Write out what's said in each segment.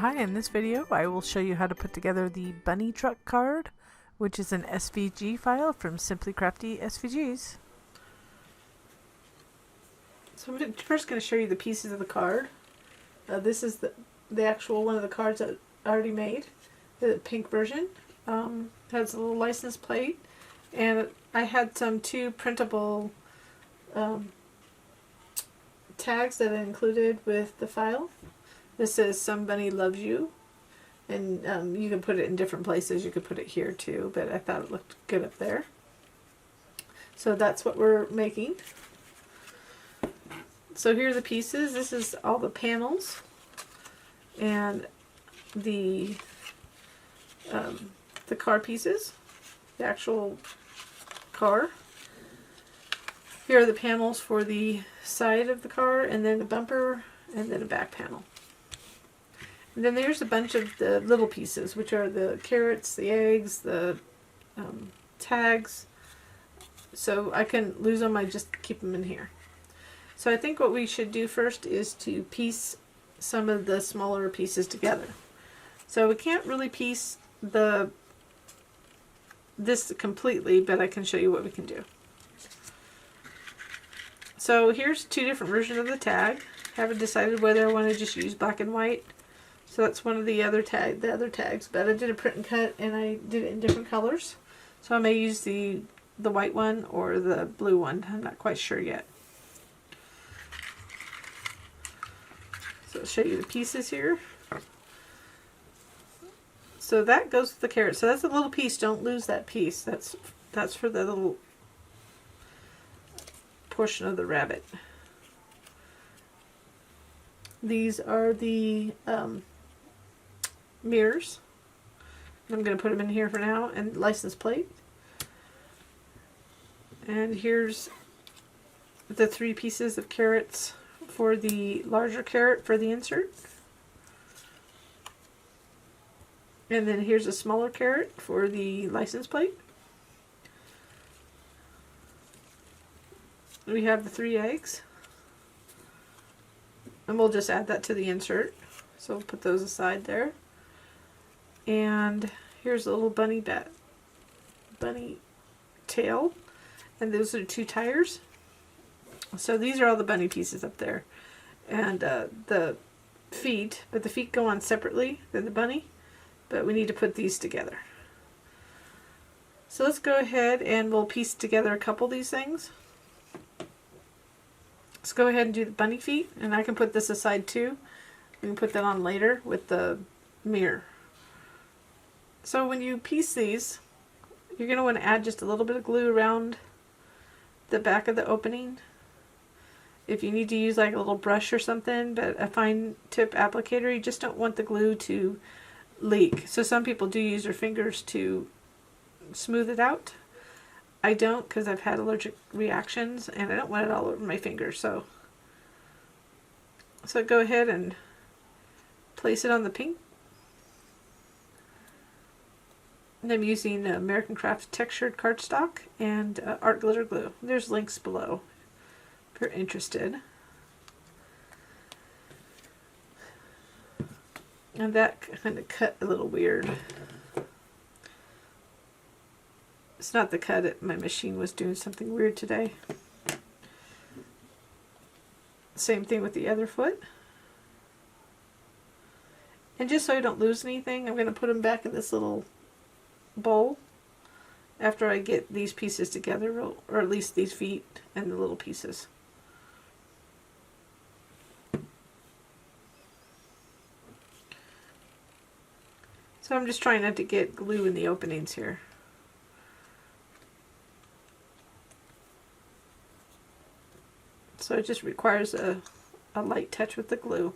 Hi, in this video I will show you how to put together the bunny truck card, which is an SVG file from Simply Crafty SVGs. So I'm first going to show you the pieces of the card. This is the actual one of the cards that I already made, the pink version. Has a little license plate, and I had some two printable tags that I included with the file. This says "Somebody Loves You," and you can put it in different places. You could put it here too, but I thought it looked good up there. So that's what we're making. So here are the pieces. This is all the panels and the car pieces, the actual car. Here are the panels for the side of the car, and then the bumper, and then a back panel. And then there's a bunch of the little pieces, which are the carrots, the eggs, the tags. So I couldn't lose them, I just keep them in here. So I think what we should do first is to piece some of the smaller pieces together. So we can't really piece this completely, but I can show you what we can do. So here's two different versions of the tag. I haven't decided whether I want to just use black and white. So that's one of the other tags, but I did a print and cut, and I did it in different colors. So I may use the white one or the blue one. I'm not quite sure yet. So I'll show you the pieces here. So that goes with the carrot. So that's a little piece. Don't lose that piece. That's for the little portion of the rabbit. These are the mirrors. I'm going to put them in here for now, and license plate. And here's the three pieces of carrots for the larger carrot for the insert. And then here's a smaller carrot for the license plate. We have the 3 eggs. And we'll just add that to the insert. So we'll put those aside there. And here's a little bunny tail. And those are 2 tires. So these are all the bunny pieces up there. And the feet, but the feet go on separately than the bunny. But we need to put these together. So let's go ahead and we'll piece together a couple of these things. Let's go ahead and do the bunny feet, and I can put this aside too. We can put that on later with the mirror. So when you piece these, you're going to want to add just a little bit of glue around the back of the opening. If you need to use like a little brush or something, but a fine tip applicator, you just don't want the glue to leak. So some people do use their fingers to smooth it out. I don't, because I've had allergic reactions and I don't want it all over my fingers. So go ahead and place it on the pink. And I'm using American Craft textured cardstock and art glitter glue. There's links below if you're interested. And that kind of cut a little weird. It's not the cut, my machine was doing something weird today. Same thing with the other foot. And just so I don't lose anything, I'm going to put them back in this little bowl after I get these pieces together, or at least these feet and the little pieces. So I'm just trying not to get glue in the openings here. So it just requires a light touch with the glue.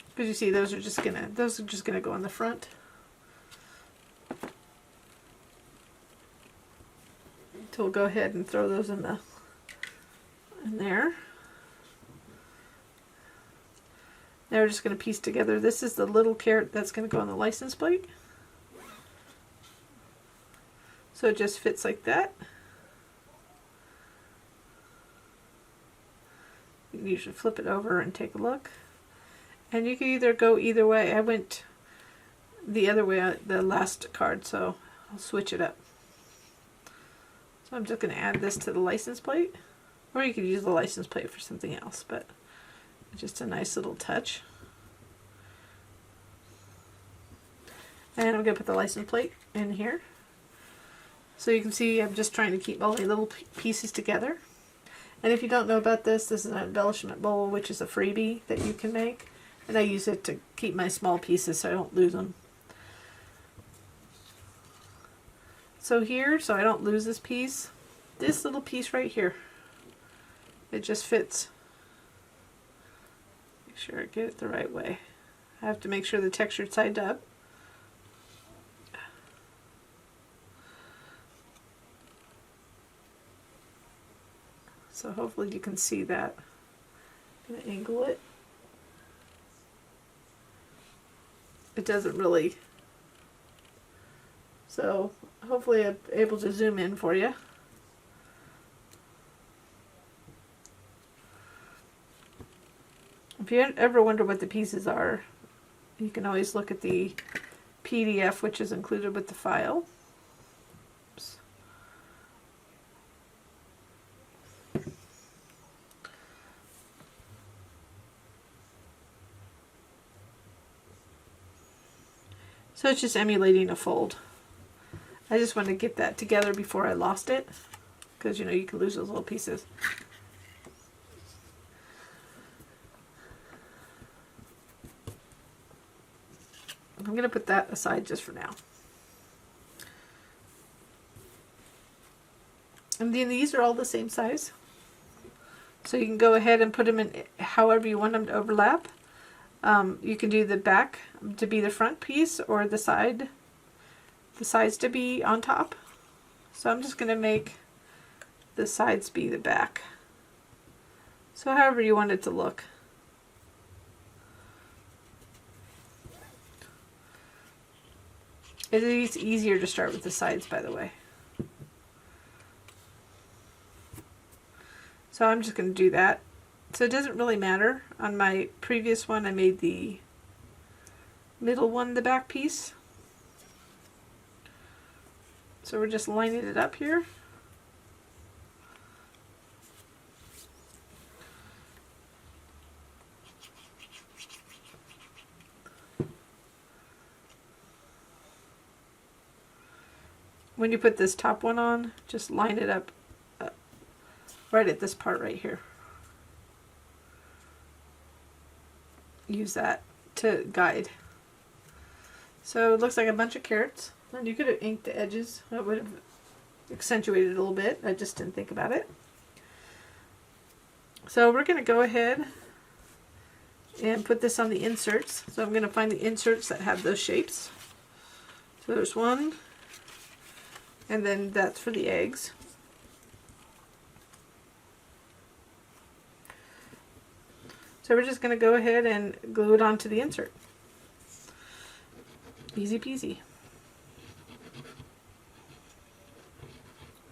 Because you see, those are just gonna go on the front. So we'll go ahead and throw those in there. Now we're just going to piece together. This is the little carrot that's going to go on the license plate. So it just fits like that. You should flip it over and take a look. And you can either go either way. I went the other way on the last card, so I'll switch it up. So I'm just going to add this to the license plate. Or you could use the license plate for something else, but just a nice little touch. And I'm going to put the license plate in here. So you can see I'm just trying to keep all the little pieces together. And if you don't know about this, this is an embellishment bowl, which is a freebie that you can make. And I use it to keep my small pieces so I don't lose them. So here, so I don't lose this little piece right here, it just fits. Make sure I get it the right way. I have to make sure the textured side's up. So hopefully you can see that. I'm going to angle it. It doesn't really. So hopefully I'm able to zoom in for you. If you ever wonder what the pieces are, you can always look at the PDF, which is included with the file. Oops. So it's just emulating a fold. I just wanted to get that together before I lost it, because you know you can lose those little pieces. I'm going to put that aside just for now. And then these are all the same size. So you can go ahead and put them in however you want them to overlap. You can do the back to be the front piece or the sides to be on top. So I'm just going to make the sides be the back. So however you want it to look. It is easier to start with the sides, by the way. So I'm just going to do that. So it doesn't really matter. On my previous one, I made the middle one the back piece. So we're just lining it up here. When you put this top one on, just line it up right at this part right here. Use that to guide. So it looks like a bunch of carrots. And you could have inked the edges. That would have accentuated it a little bit. I just didn't think about it. So we're going to go ahead and put this on the inserts. So I'm going to find the inserts that have those shapes. So there's one. And then that's for the eggs. So we're just going to go ahead and glue it onto the insert. Easy peasy.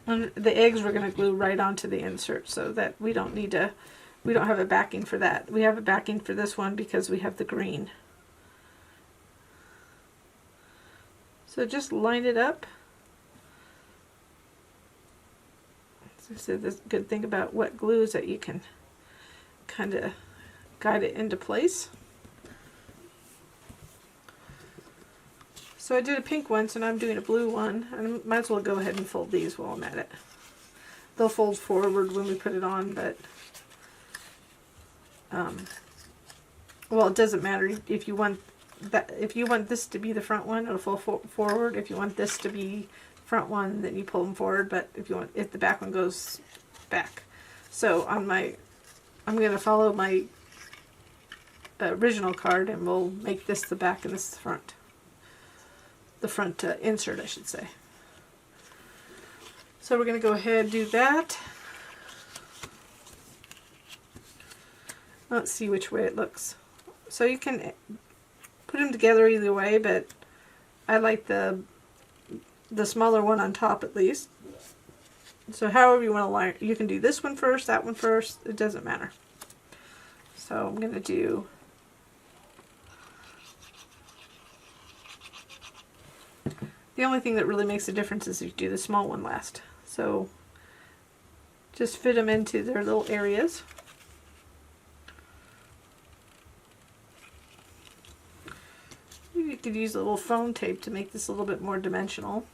And the eggs we're going to glue right onto the insert so that we don't have a backing for that. We have a backing for this one because we have the green. So just line it up. So the good thing about wet glue is that you can kind of guide it into place. So I did a pink one, so now I'm doing a blue one. And I might as well go ahead and fold these while I'm at it. They'll fold forward when we put it on, but well, it doesn't matter if you want that. If you want this to be the front one, it'll fold forward. If you want this to be front one, then you pull them forward. But if the back one goes back. So I'm going to follow my original card, and we'll make this the back and this the front. The front insert, I should say. So we're going to go ahead and do that. Let's see which way it looks. So you can put them together either way, but I like the smaller one on top at least. So however you want to line, you can do this one first, that one first, it doesn't matter. So I'm going to do The only thing that really makes a difference is if you do the small one last. So just fit them into their little areas. You could use a little foam tape to make this a little bit more dimensional.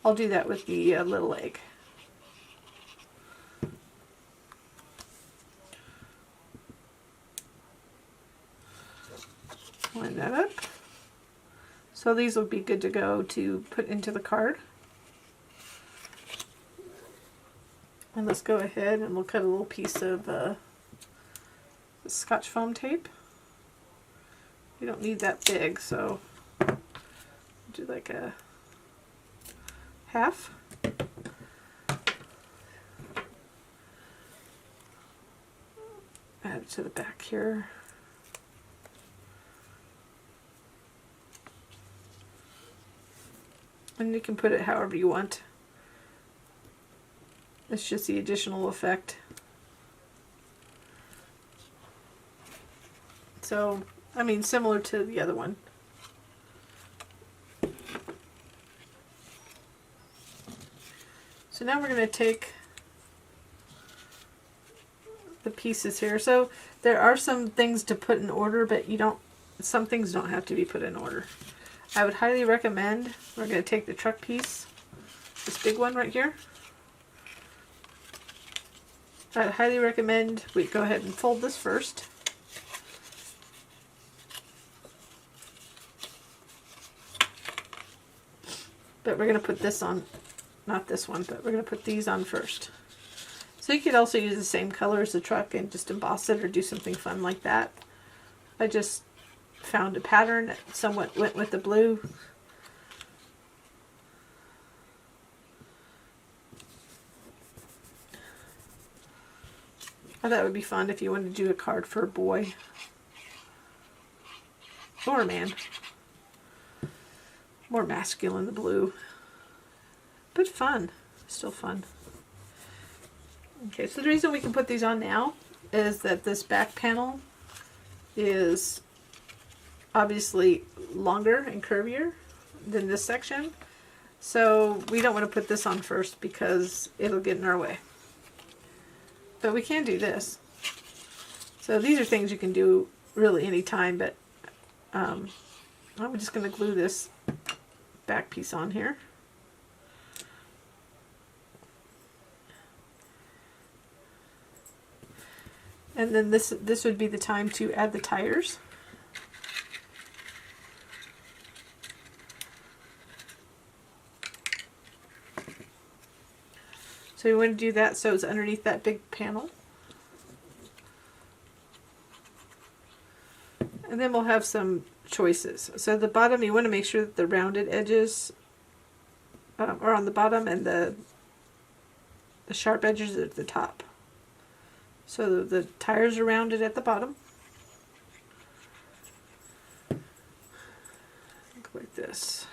I'll do that with the little egg. Line that up. So these will be good to go to put into the card. And let's go ahead and we'll cut a little piece of Scotch foam tape. You don't need that big, so do like a half. Add it to the back here. And you can put it however you want. It's just the additional effect. So, I mean, similar to the other one. So now we're going to take the pieces here. So there are some things to put in order, but some things don't have to be put in order. I would highly recommend, we're going to take the truck piece, this big one right here. I'd highly recommend we go ahead and fold this first. But we're going to put this on, not this one, but we're going to put these on first. So you could also use the same color as the truck and just emboss it or do something fun like that. I just found a pattern that somewhat went with the blue. I thought it would be fun if you wanted to do a card for a boy or a man. More masculine, the blue, but fun, still fun. Okay, so the reason we can put these on now is that this back panel is obviously longer and curvier than this section. So we don't want to put this on first because it'll get in our way. But we can do this. So these are things you can do really anytime, but I'm just going to glue this back piece on here. And then this would be the time to add the tires. So you want to do that so it's underneath that big panel. And then we'll have some choices. So the bottom, you want to make sure that the rounded edges are on the bottom and the sharp edges are at the top. So the tires are rounded at the bottom. Like this.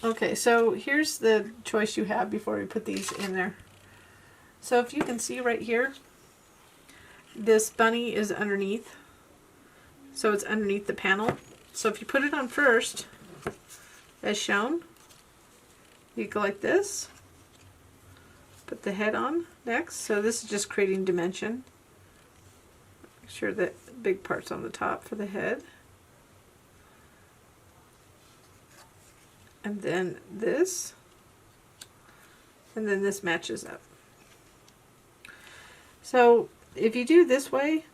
Okay, so here's the choice you have before we put these in there. So if you can see right here, this bunny is underneath. So it's underneath the panel. So if you put it on first, as shown, you go like this. Put the head on next. So this is just creating dimension. Make sure that the big part's on the top for the head. And then this. And then this matches up. So if you do this way,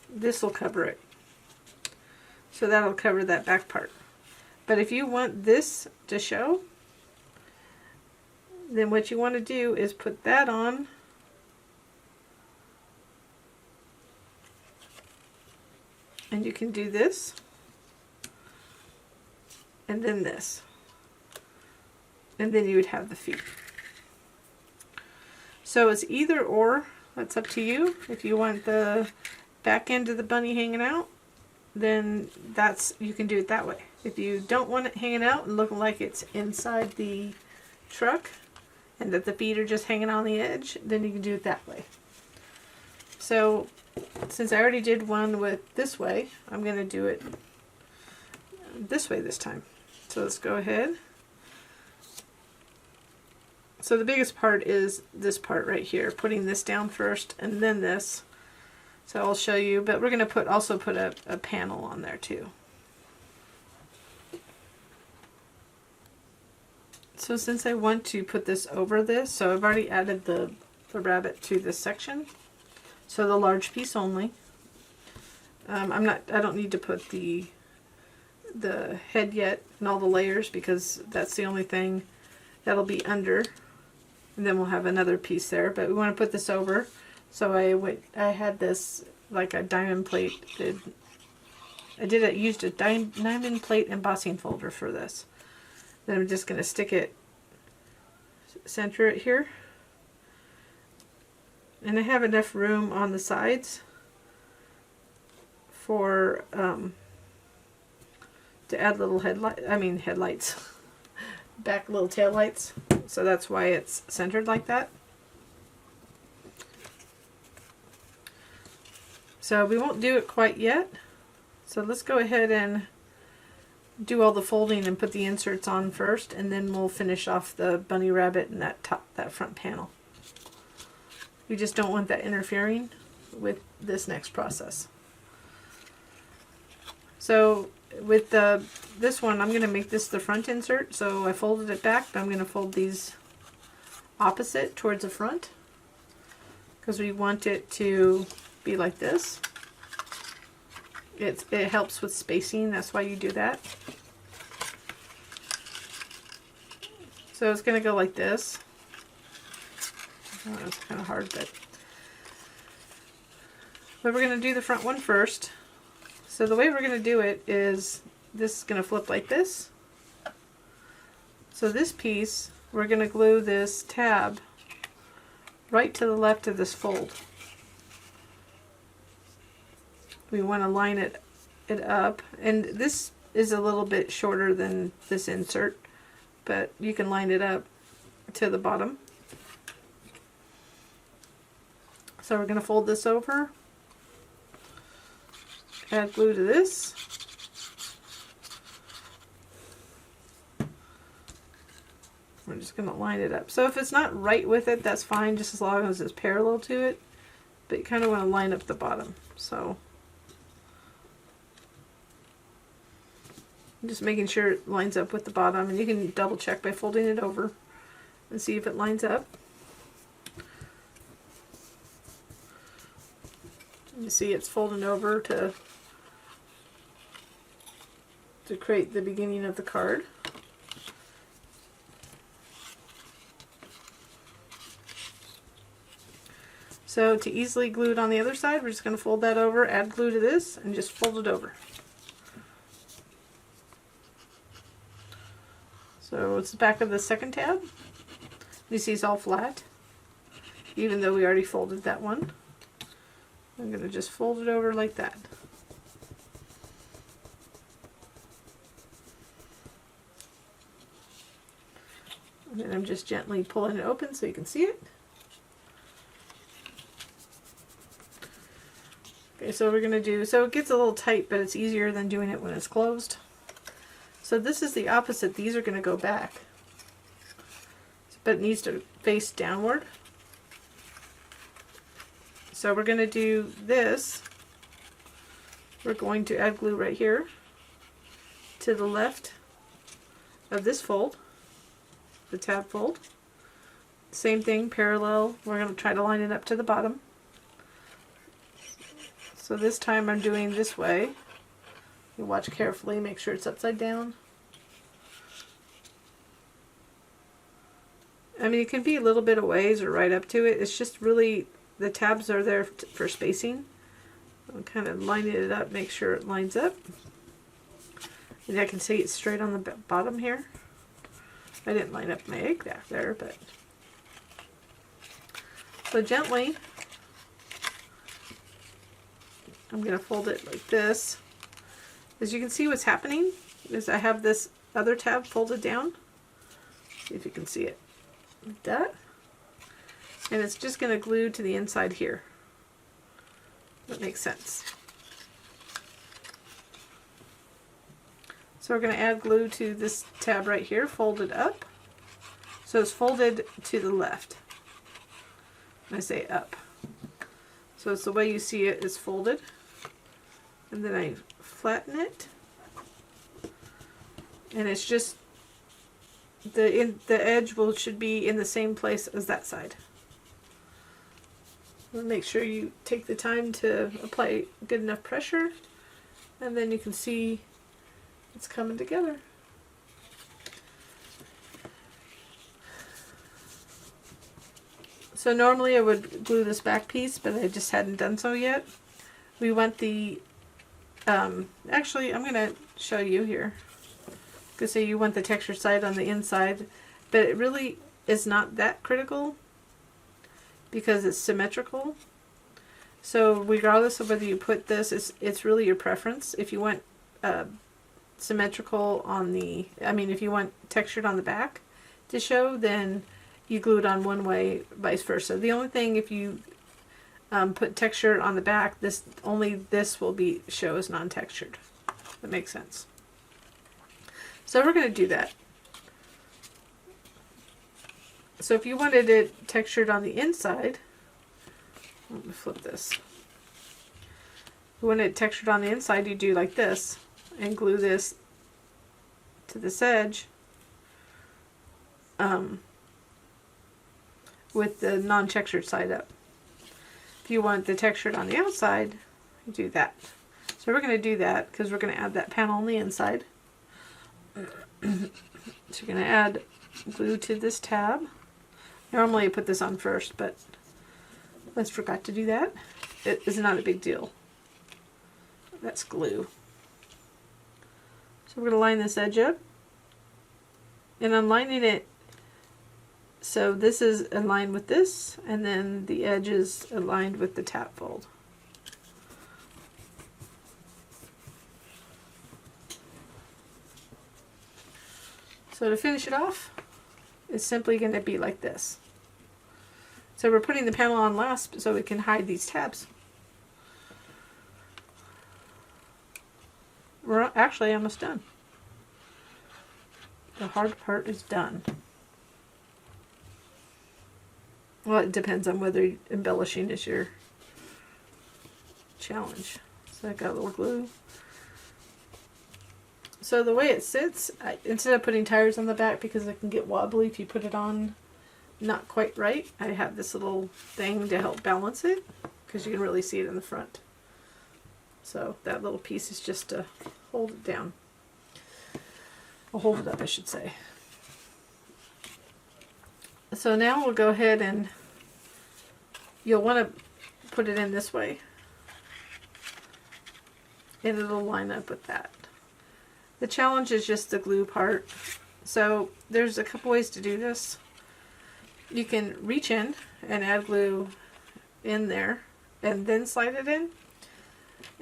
this will cover it. So that'll cover that back part. But if you want this to show, then what you want to do is put that on. And you can do this. And then this. And then you would have the feet. So it's either or. That's up to you. If you want the back end of the bunny hanging out, then you can do it that way. If you don't want it hanging out and looking like it's inside the truck, and that the feet are just hanging on the edge, then you can do it that way. So since I already did one with this way, I'm going to do it this way this time. So let's go ahead. So the biggest part is this part right here, putting this down first and then this. So I'll show you, but we're going to also put a panel on there too. So since I want to put this over this, so I've already added the rabbit to this section. So the large piece only. I don't need to put the head yet and all the layers because that's the only thing that'll be under. And then we'll have another piece there, but we want to put this over. So I had this like a diamond plate. Used a diamond plate embossing folder for this. Then I'm just going to stick it, center it here. And I have enough room on the sides for to add little headlights, back little tail lights. So that's why it's centered like that. So we won't do it quite yet. So let's go ahead and do all the folding and put the inserts on first, and then we'll finish off the bunny rabbit and that front panel. We just don't want that interfering with this next process. So with this one, I'm going to make this the front insert. So I folded it back, but I'm going to fold these opposite towards the front because we want it to be like this. It helps with spacing, that's why you do that. So it's going to go like this. Oh, it's kind of hard, but we're going to do the front one first. So the way we're going to do it is this is going to flip like this. So this piece, we're going to glue this tab right to the left of this fold. We want to line it up, and this is a little bit shorter than this insert, but you can line it up to the bottom. So we're going to fold this over, add glue to this, we're just going to line it up. So if it's not right with it, that's fine, just as long as it's parallel to it, but you kind of want to line up the bottom. So just making sure it lines up with the bottom, and you can double check by folding it over and see if it lines up. You see it's folding over to create the beginning of the card. So to easily glue it on the other side, we're just going to fold that over, add glue to this, and just fold it over. So it's the back of the second tab. You see it's all flat, even though we already folded that one. I'm going to just fold it over like that. And then I'm just gently pulling it open so you can see it. Okay, so we're going to do, so it gets a little tight, but it's easier than doing it when it's closed. So this is the opposite. These are going to go back, but it needs to face downward. So we're going to do this. We're going to add glue right here to the left of this fold, the tab fold. Same thing, parallel. We're going to try to line it up to the bottom. So this time I'm doing this way. You watch carefully, make sure it's upside down. I mean, it can be a little bit of ways or right up to it. It's just really, the tabs are there for spacing. I'm kind of lining it up, make sure it lines up. And I can see it's straight on the bottom here. I didn't line up my egg back there, but. So gently, I'm going to fold it like this. As you can see, what's happening is I have this other tab folded down. See if you can see it. like that. And it's just going to glue to the inside here. That makes sense. So we're going to add glue to this tab right here, folded up. So it's folded to the left. I say up. So it's the way you see it is folded. And then I flatten it. And it's just the edge should be in the same place as that side. Make sure you take the time to apply good enough pressure, and then you can see it's coming together. So normally I would glue this back piece, but I just hadn't done so yet. We want the, actually I'm going to show you here. Because say you want the texture side on the inside, but it really is not that critical because it's symmetrical. So regardless of whether you put this, it's really your preference. If you want symmetrical on the, if you want textured on the back to show, then you glue it on one way, vice versa. The only thing, if you put texture on the back, only this will show as non-textured. That makes sense. So we're going to do that. So if you wanted it textured on the inside, let me flip this. If you want it textured on the inside, you do like this and glue this to this edge with the non-textured side up. If you want the textured on the outside, you do that. So we're going to do that because we're going to add that panel on the inside. So you're going to add glue to this tab. Normally I put this on first, but I just forgot to do that. It is not a big deal. That's glue. So we're going to line this edge up. And I'm lining it so this is aligned with this, and then the edge is aligned with the tab fold. So to finish it off, it's simply going to be like this. So we're putting the panel on last so we can hide these tabs. We're actually almost done. The hard part is done. Well, it depends on whether embellishing is your challenge. So I got a little glue. So the way it sits, instead of putting tires on the back because it can get wobbly if you put it on not quite right, I have this little thing to help balance it because you can really see it in the front. So that little piece is just to hold it down. Or hold it up, I should say. So now we'll go ahead and you'll want to put it in this way. And it'll line up with that. The challenge is just the glue part. So there's a couple ways to do this. You can reach in and add glue in there and then slide it in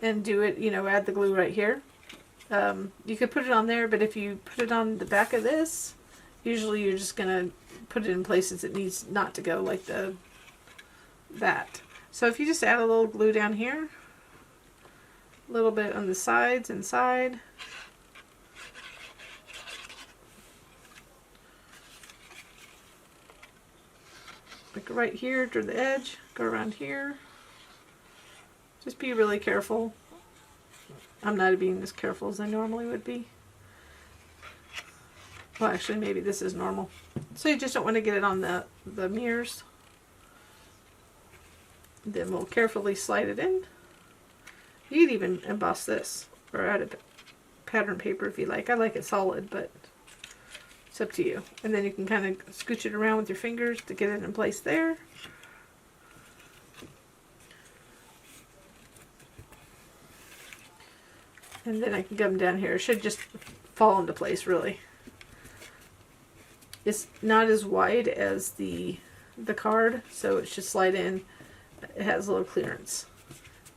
and do it, add the glue right here. You could put it on there, but if you put it on the back of this, usually you're just going to put it in places it needs not to go, like that. So if you just add a little glue down here, a little bit on the sides and side, like right here to the edge, go around here. Just be really careful. I'm not being as careful as I normally would be. Well, actually, maybe this is normal. So you just don't want to get it on the mirrors. Then we'll carefully slide it in. You could even emboss this or add a pattern paper if you like. I like it solid, but it's up to you. And then you can kind of scooch it around with your fingers to get it in place there. And then I can come down here. It should just fall into place, really. It's not as wide as the card, so it should slide in. It has a little clearance.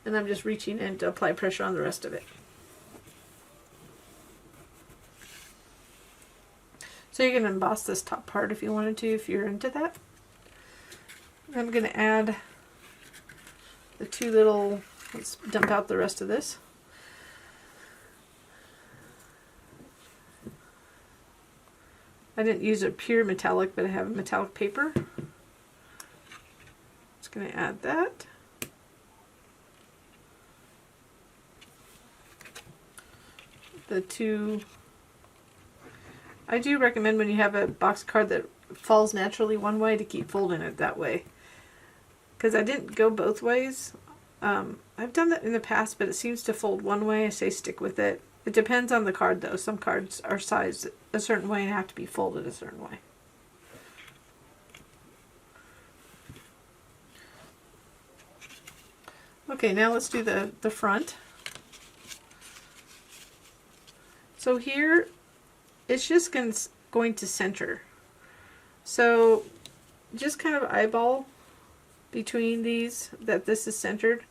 And I'm just reaching in to apply pressure on the rest of it. So you can emboss this top part if you wanted to, if you're into that. I'm going to add the two little, let's dump out the rest of this. I didn't use a pure metallic, but I have a metallic paper. Just going to add that. The two, I do recommend when you have a box card that falls naturally one way to keep folding it that way. Because I didn't go both ways. I've done that in the past, but it seems to fold one way. I say stick with it. It depends on the card though. Some cards are sized a certain way and have to be folded a certain way. Okay, now let's do the front. So here, it's just going to center. So just kind of eyeball between these that this is centered.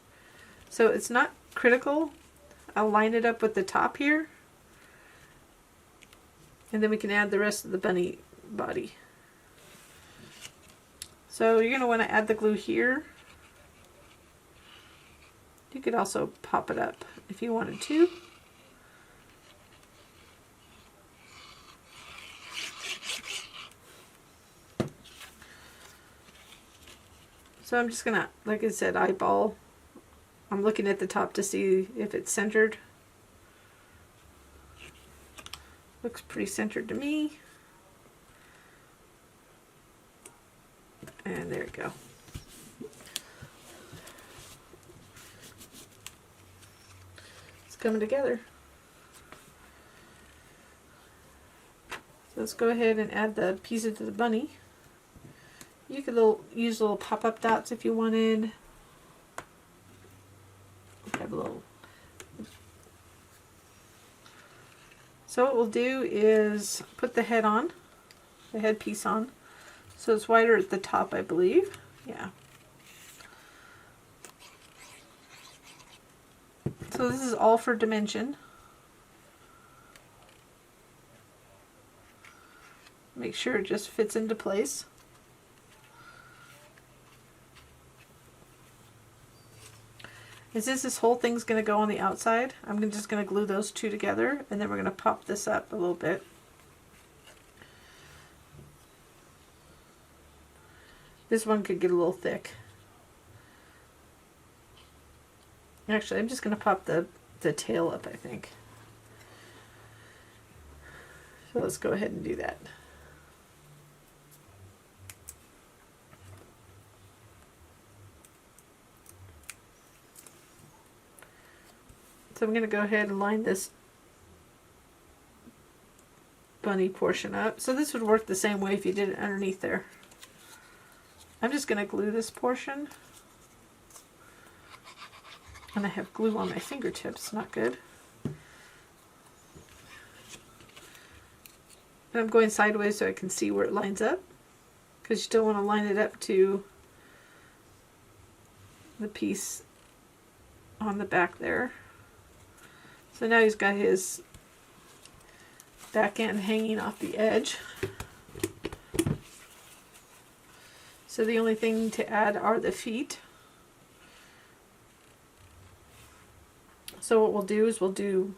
So it's not critical. I'll line it up with the top here. And then we can add the rest of the bunny body. So you're going to want to add the glue here. You could also pop it up if you wanted to. So I'm just going to, like I said, eyeball. I'm looking at the top to see if it's centered. Looks pretty centered to me. And there we go. It's coming together. So let's go ahead and add the pieces to the bunny. You could use little pop-up dots if you wanted. Have a little. So what we'll do is put the head on, the headpiece on. So it's wider at the top, I believe. Yeah. So this is all for dimension. Make sure it just fits into place. Since this whole thing's going to go on the outside, I'm just going to glue those two together, and then we're going to pop this up a little bit. This one could get a little thick. Actually, I'm just going to pop the tail up, I think. So let's go ahead and do that. So I'm going to go ahead and line this bunny portion up. So this would work the same way if you did it underneath there. I'm just going to glue this portion. And I have glue on my fingertips, not good. And I'm going sideways so I can see where it lines up. Because you still want to line it up to the piece on the back there. So now he's got his back end hanging off the edge. So the only thing to add are the feet. So what we'll do is we'll do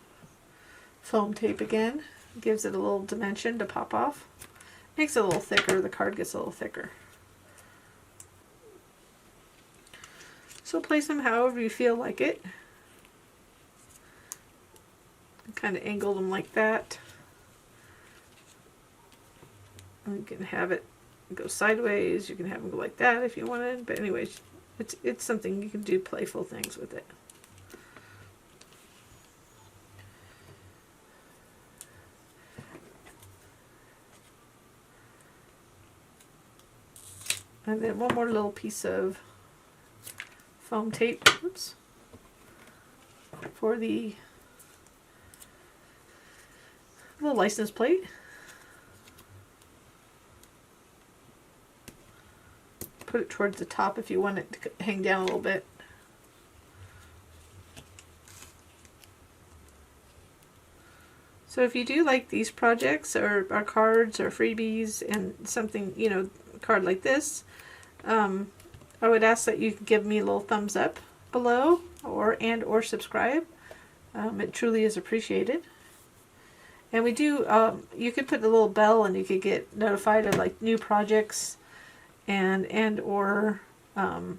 foam tape again. Gives it a little dimension to pop off. Makes it a little thicker, the card gets a little thicker. So place them however you feel like it. Kind of angle them like that. And you can have it go sideways. You can have them go like that if you wanted. But anyways, it's something you can do playful things with it. And then one more little piece of foam tape. Oops. For the little license plate. Put it towards the top if you want it to hang down a little bit. So So if you do like these projects or cards or freebies and something, you know, a card like this, I would ask that you give me a little thumbs up below or subscribe. It truly is appreciated. And we do, you could put the little bell and you could get notified of like new projects or new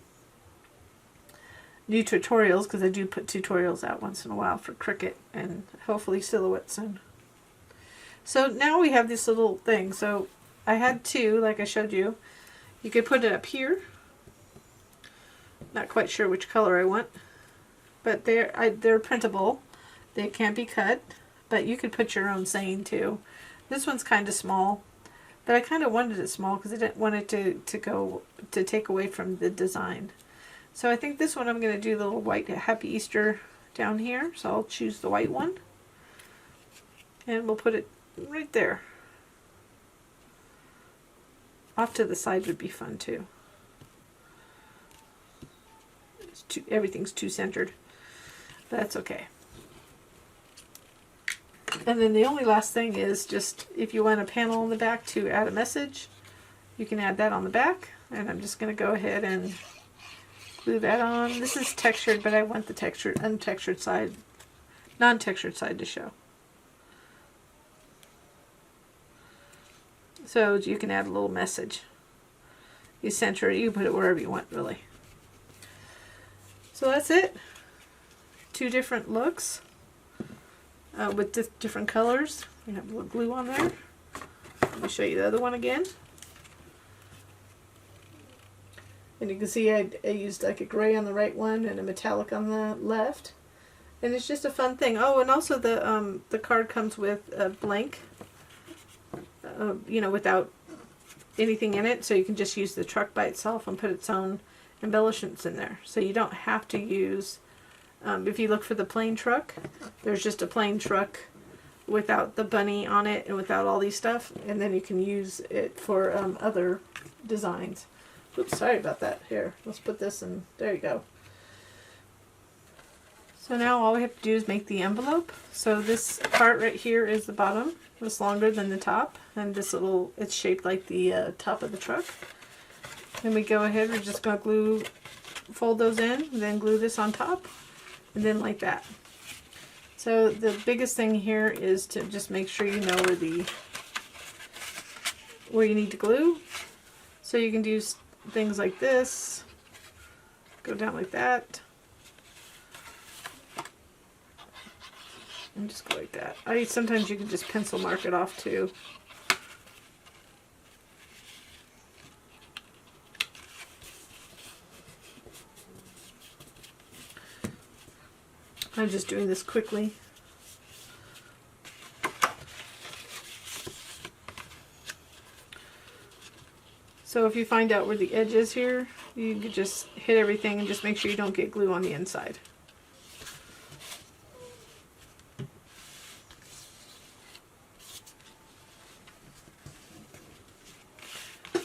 tutorials, because I do put tutorials out once in a while for Cricut and hopefully Silhouette soon. So now we have this little thing. So I had two, like I showed you. You could put it up here. Not quite sure which color I want, but they're printable. They can't be cut, but you could put your own saying too. This one's kind of small, but I kind of wanted it small because I didn't want it to take away from the design. So I think this one I'm going to do the little white Happy Easter down here. So I'll choose the white one. And we'll put it right there. Off to the side would be fun too. Everything's too centered. But that's okay. And then the only last thing is just if you want a panel on the back to add a message, you can add that on the back. And I'm just going to go ahead and glue that on. This is textured, but I want the non-textured side to show. So you can add a little message. You center it, you can put it wherever you want, really. So that's it. Two different looks with different colors. We have a little glue on there. Let me show you the other one again. And you can see I used like a gray on the right one and a metallic on the left. And it's just a fun thing. Oh, and also the card comes with a blank, you know, without anything in it. So you can just use the truck by itself and put its own embellishments in there. So you don't have to use, if you look for the plain truck, there's just a plain truck without the bunny on it and without all these stuff. And then you can use it for other designs. Oops, sorry about that. Here, let's put this in. There you go. So now all we have to do is make the envelope. So this part right here is the bottom. It's longer than the top. And this little, it's shaped like the top of the truck. Then we go ahead, we're just going to fold those in, and then glue this on top. And then like that. So the biggest thing here is to just make sure you know where you need to glue. So you can do things like this, go down like that, and just go like that. Sometimes you can just pencil mark it off too. I'm just doing this quickly. So if you find out where the edge is here, you can just hit everything and just make sure you don't get glue on the inside.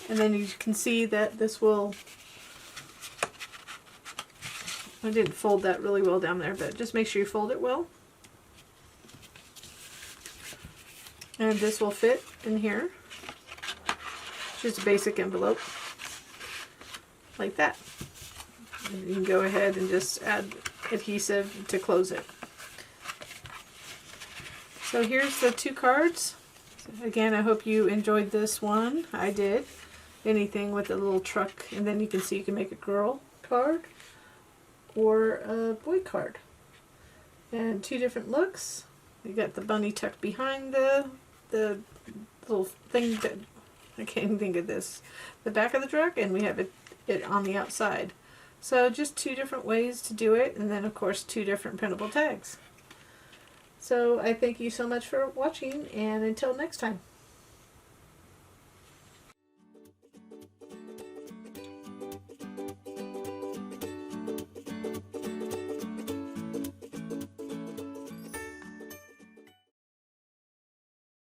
And then you can see that this will, I didn't fold that really well down there, but just make sure you fold it well. And this will fit in here. Just a basic envelope, like that. And you can go ahead and just add adhesive to close it. So here's the two cards. Again, I hope you enjoyed this one. I did. Anything with a little truck, and then you can see you can make a girl card or a boy card. And two different looks. You got the bunny tucked behind the little thing that, I can't even think of this, the back of the truck, and we have it on the outside. So just two different ways to do it, and then of course two different printable tags. So I thank you so much for watching, and until next time.